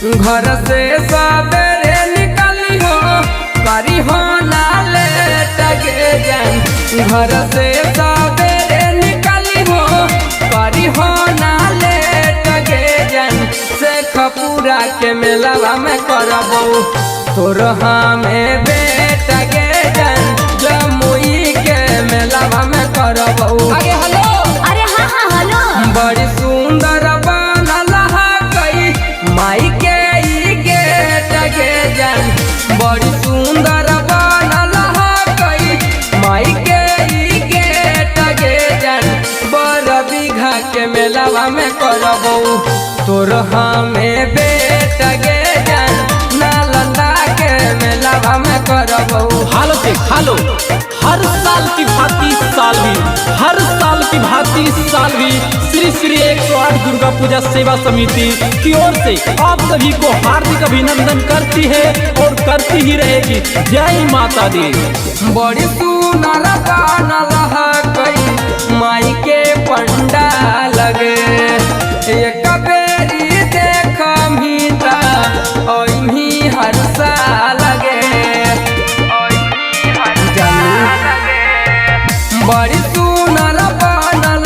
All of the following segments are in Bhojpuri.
घर से सवेरे निकली हो करी हो ना लेट गे जान। घर से सवेरे निकली हो करी हो ना लेट गे जान। शेखपुरा के मेलावा में करबो तोर हमें बेट गे जान। जमुई के मेलावा में करबो अरे हेलो, अरे हाँ हाँ हेलो। बड़ी सुंदर बनल कई माई के ई गेट गे जान। बड़ी सुंदर बनल कई माई के ई गेट गे जान। बड़ बीघा के मेलावा में करबो तोर हमें बेट गे जान। नालंदा के मेलावा में करबो। हालो से खालो, हर साल की भांति साल भी, हर साल की भांति साल भी श्री श्री 108 दुर्गा पूजा सेवा समिति की ओर से आप सभी को हार्दिक अभिनंदन करती है और करती ही रहेगी। जय माता दी। बड़ी सुनर बनल कई माई के पंडाल गे। एक बेरी देख मीता ओइमी हर साल गे। बड़ी सुनर बनल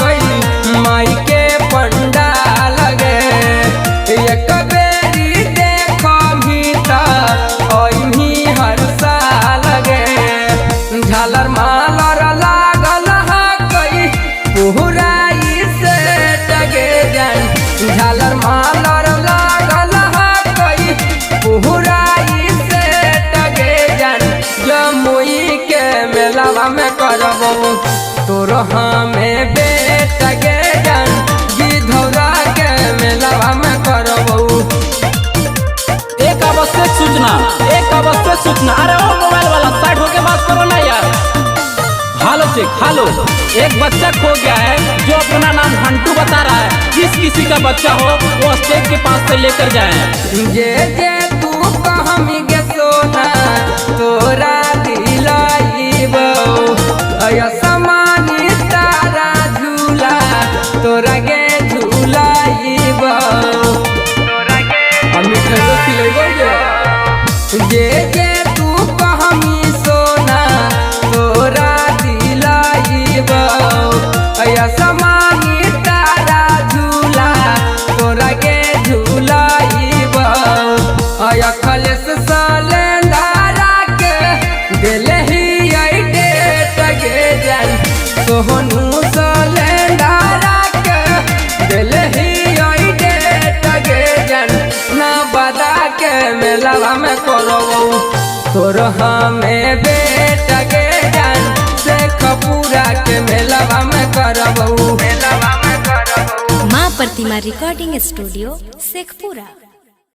कई माई के पंडाल गे। एक बेरी देख मीता ओइमी हर साल गे। झालर मालर लागल कई पुहराई से टगे जान। झालर मालर लागल कई पुहराई से टगे जान। जमुई के मेलावा में करबो तोर हमें बेट गे जान। गिधौरा के मेलावा में करबो। एक आवश्यक सूचना, एक आवश्यक सूचना। अरे ओ मोबाइल वाला साइड होके बात करो ना यार। हालो से खालो, एक बच्चा खो गया है जो अपना नाम घंटू बता रहा है। जिस किसी का बच्चा हो वो स्टेज के पास से लेकर जाए। जे जे तू कहमी गे सोना तोरा दिलाइबो। अया समानी तारा झूला तोरा गे झूलाइबो। हम मिठाइयो खिलाइबो गे। जे जे तू कहमी सोना तोरा दिलाइबो। अया समानी तारा झूला तोरा गे झूलाइबो। अया खलेस सलेंदारा के देले ही आई डेट गे जान। सोहनू सलेंदारा के देले ही आई डेट गे जान। ना बदा के मेलावा में करबो तोर हमें बेट गे जान। शेखपुरा के मेलावा में करबो। माँ प्रतिमा रिकॉर्डिंग स्टूडियो शेखपुरा।